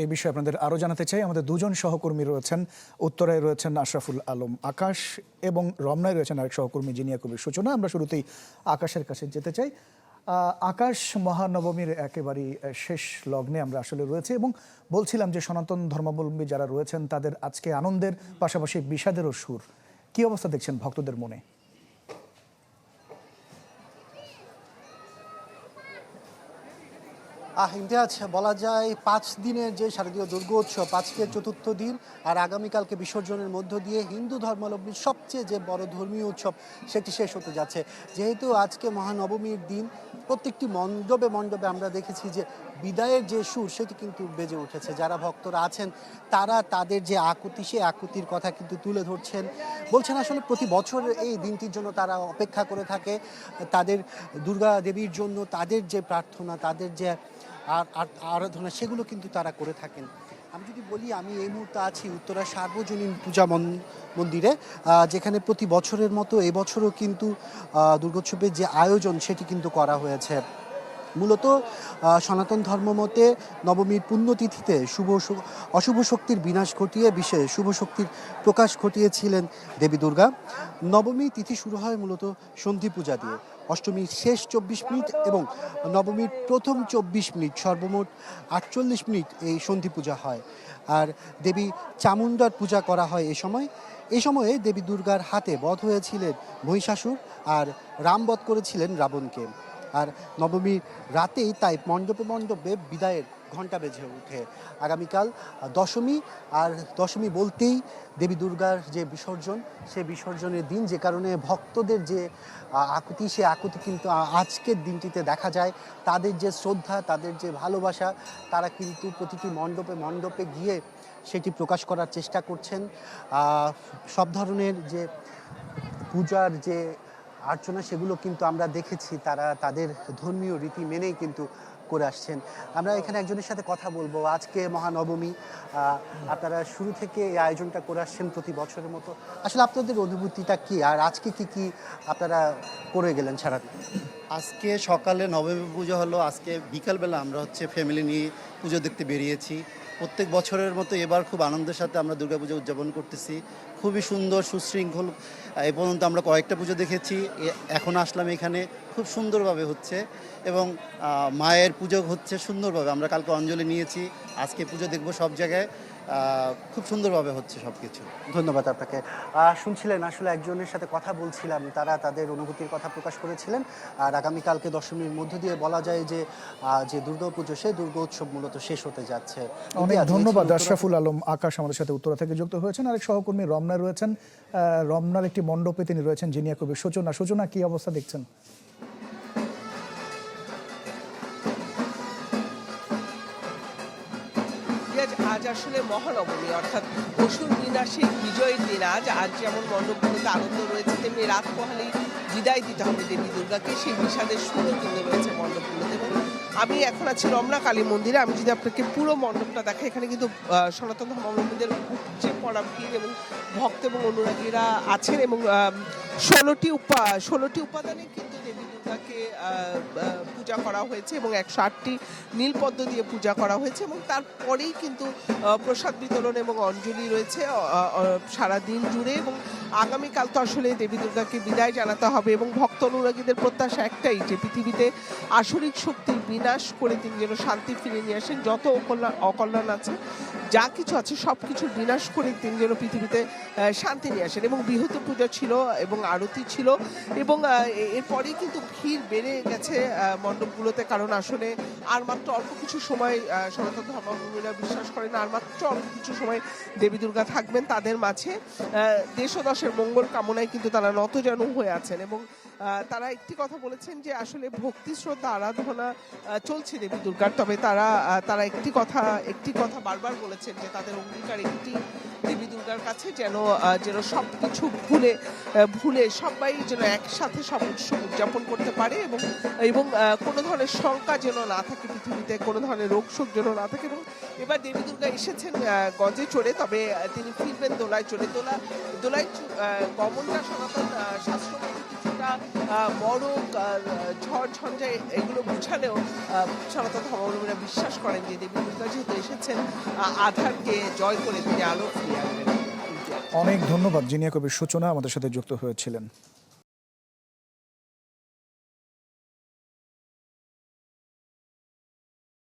এই বিষয়ে আপনাদের আরও জানাতে চাই। আমাদের দুজন সহকর্মী রয়েছেন, উত্তরায় রয়েছেন আশরাফুল আলম আকাশ এবং রমনায় রয়েছেন আরেক সহকর্মী জিনিয়া কবির সূচনা। আমরা শুরুতেই আকাশের কাছে যেতে চাই। আকাশ, মহানবমীর একেবারেই শেষ লগ্নে আমরা আসলে রয়েছে এবং বলছিলাম যে সনাতন ধর্মাবলম্বী যারা রয়েছেন তাদের আজকে আনন্দের পাশাপাশি বিষাদেরও সুর। কি অবস্থা দেখছেন ভক্তদের মনে? ইমতিয়াজ, বলা যায় 5 দিনের যে শারদীয় দুর্গোৎসব, আজকে চতুর্থ দিন আর আগামীকালকে বিসর্জনের মধ্য দিয়ে হিন্দু ধর্মাবলম্বীর সবচেয়ে যে বড় ধর্মীয় উৎসব সেটি শেষ হতে যাচ্ছে। যেহেতু আজকে মহানবমীর দিন, প্রত্যেকটি মণ্ডপে মণ্ডপে আমরা দেখেছি যে বিদায়ের যে সুর সেটি কিন্তু বেজে উঠেছে। যারা ভক্তরা আছেন তারা তাদের যে আকুতি, সে আকুতির কথা কিন্তু তুলে ধরছেন, বলছেন আসলে প্রতি বছর এই দিনটির জন্য তারা অপেক্ষা করে থাকে, তাদের দুর্গা দেবীর জন্য তাদের যে প্রার্থনা, তাদের যে আরাধনা সেগুলো কিন্তু তারা করে থাকেন। আমি যদি বলি, আমি এই মুহূর্তে আছি উত্তরা সার্বজনীন পূজা মন্দিরে, যেখানে প্রতি বছরের মতো এবছরও কিন্তু দুর্গোৎসবের যে আয়োজন সেটি কিন্তু করা হয়েছে। মূলত সনাতন ধর্মমতে নবমীর পুণ্যতিথিতে অশুভ শক্তির বিনাশ ঘটিয়ে বিশেষ শুভ শক্তির প্রকাশ ঘটিয়েছিলেন দেবী দুর্গা। নবমী তিথি শুরু হয় মূলত সন্ধি পূজা দিয়ে। অষ্টমীর শেষ 24 মিনিট এবং নবমীর প্রথম 24 মিনিট, সর্বমোট 48 মিনিট এই সন্ধি পূজা হয়। আর দেবী চামুণ্ডার পূজা করা হয় এই সময়ে দেবী দুর্গার হাতে বধ হয়েছিলেন মহিষাসুর, আর রাম বধ করেছিলেন রাবণকে। আর নবমীর রাতেই তাই মণ্ডপে মণ্ডপে বিদায়ের ঘণ্টা বেজে ওঠে। আগামীকাল দশমী, আর দশমী বলতেই দেবী দুর্গার যে বিসর্জন, সে বিসর্জনের দিন, যে কারণে ভক্তদের যে আকুতি, সে আকুতি কিন্তু আজকের দিনটিতে দেখা যায়। তাদের যে শ্রদ্ধা, তাদের যে ভালোবাসা, তারা কিন্তু প্রতিটি মণ্ডপে মণ্ডপে গিয়ে সেটি প্রকাশ করার চেষ্টা করছেন। সব ধরনের যে পূজার যে আর্চনা সেগুলো কিন্তু আমরা দেখেছি তারা তাদের ধর্মীয় রীতি মেনেই কিন্তু করে আসছেন। আমরা এখানে একজনের সাথে কথা বলবো। আজকে মহানবমী, আপনারা শুরু থেকে এই আয়োজনটা করে আসছেন প্রতি বছরের মতো, আসলে আপনাদের অনুভূতিটা কি, আর আজকে কি কি আপনারা করে গেলেন সারাদিন? আজকে সকালে নবমী পুজো হলো, আজকে বিকালবেলা আমরা ফ্যামিলি নিয়ে পুজো দেখতে বেরিয়েছি। প্রত্যেক বছরের মতো এবার খুব আনন্দের সাথে আমরা দুর্গাপুজো উদযাপন করতেছি। খুবই সুন্দর সুশৃঙ্খল। এ পর্যন্ত আমরা কয়েকটা পুজো দেখেছি, এখন আসলাম এখানে, খুব সুন্দরভাবে হচ্ছে এবং মায়ের পুজো হচ্ছে সুন্দরভাবে। আমরা কালকে অঞ্জলি নিয়েছি, আজকে পুজো দেখব সব জায়গায়, খুব সুন্দরভাবে হচ্ছে সব কিছু। ধন্যবাদ আপনাকে। শুনছিলেন, আসলে একজনের সাথে কথা বলছিলাম, তারা তাদের অনুভূতির কথা প্রকাশ করেছিলেন। আর আগামীকালকে দশমীর মধ্য দিয়ে বলা যায় যে যে দুর্গাপুজো, সেই দুর্গোৎসব মূলত শেষ হতে যাচ্ছে। অনেক ধন্যবাদ আশরাফুল আলম আকাশ আমাদের সাথে উত্তরা থেকে যুক্ত হয়েছেন। আরেক সহকর্মী রমনায় রয়েছেন, রমনার একটি মণ্ডপে তিনি রয়েছেন জিনিয়া কবির সূচনা। সূচনা, কি অবস্থা দেখছেন? আজ আসলে মহানবমী, অর্থাৎ অসুর বিনাশের বিজয়ের দিন। আজ যেমন মণ্ডপগুলোতে আনন্দ রয়েছে, তেমনি রাত পোহালেই বিদায় দিতে হবে দেবী দুর্গাকে, সেই বিষাদের সুরও কিন্তু রয়েছে মণ্ডপগুলোতে। এবং আমি এখন আছি রমনা কালী মন্দিরে। আমি যদি আপনাকে পুরো মণ্ডপটা দেখাই, এখানে কিন্তু সনাতন ধর্মাবলম্বীদের উপচে পড়া ভিড় এবং ভক্ত এবং অনুরাগীরা আছেন এবং 16টি উপাদানে কিন্তু দেবী দুর্গাকে পূজা করা হয়েছে এবং 108টি নীলপদ্ম দিয়ে পূজা করা হয়েছে। এবং তারপরেই কিন্তু প্রসাদ বিতরণ এবং অঞ্জলি রয়েছে সারাদিন জুড়ে। এবং আগামীকাল তো আসলে দেবী দুর্গাকে বিদায় জানাতে হবে এবং ভক্ত অনুরাগীদের প্রত্যাশা একটাই, যে পৃথিবীতে আসরিক শক্তির বিনাশ করে তিনি যেন শান্তি ফিরে নিয়ে আসেন। যত অকল্যাণ আছে, যা কিছু আছে, সব কিছুর বিনাশ করে তিনি যেন পৃথিবীতে শান্তি নিয়ে আসেন। এবং বৃহৎ পূজা ছিল এবং আরতি ছিল এবং এরপরেই কিন্তু ভিড় বেড়ে গেছে মণ্ডপগুলোতে, কারণ আসলে আর মাত্র অল্প কিছু সময়, সনাতন ধর্মাবলম্বীরা বিশ্বাস করেন আর মাত্র অল্প কিছু সময় দেবী দুর্গা থাকবেন তাদের মাঝে। দেশ ও দশের মঙ্গল কামনায় কিন্তু তারা নতজানু হয়ে আছেন এবং তারা একটি কথা বলেছেন যে আসলে ভক্তি শ্রদ্ধা আরাধনা চলছে দেবী দুর্গার, তবে তারা একটি কথা বারবার বলেছেন যে তাদের অঙ্গীকার একটি, দেবী দুর্গার কাছে যেন সবকিছু ভুলে সবাই যেন একসাথে সব উৎসব উদযাপন করতে পারে এবং কোনো ধরনের শঙ্কা যেন না থাকে পৃথিবীতে, কোনো ধরনের রোগশোক যেন না থাকে। এবং এবার দেবী দুর্গা এসেছেন গজে চড়ে, তবে তিনি ফিরবেন দোলায় চড়ে। দোলায় গমনটা সনাতন শাস্ত্র কিছুটা মড়ক ঝড় ঝঞ্ঝা এগুলো বুঝালেও সনাতন ধর্মাবলম্বীরা বিশ্বাস করেন যে দেবী দুর্গা যেহেতু এসেছেন আধারকে জয় করে তিনি আলো ফিরিয়ে আনবেন। অনেক ধন্যবাদ জিনিয়া কবির সূচনা আমাদের সাথে যুক্ত হয়েছিলেন।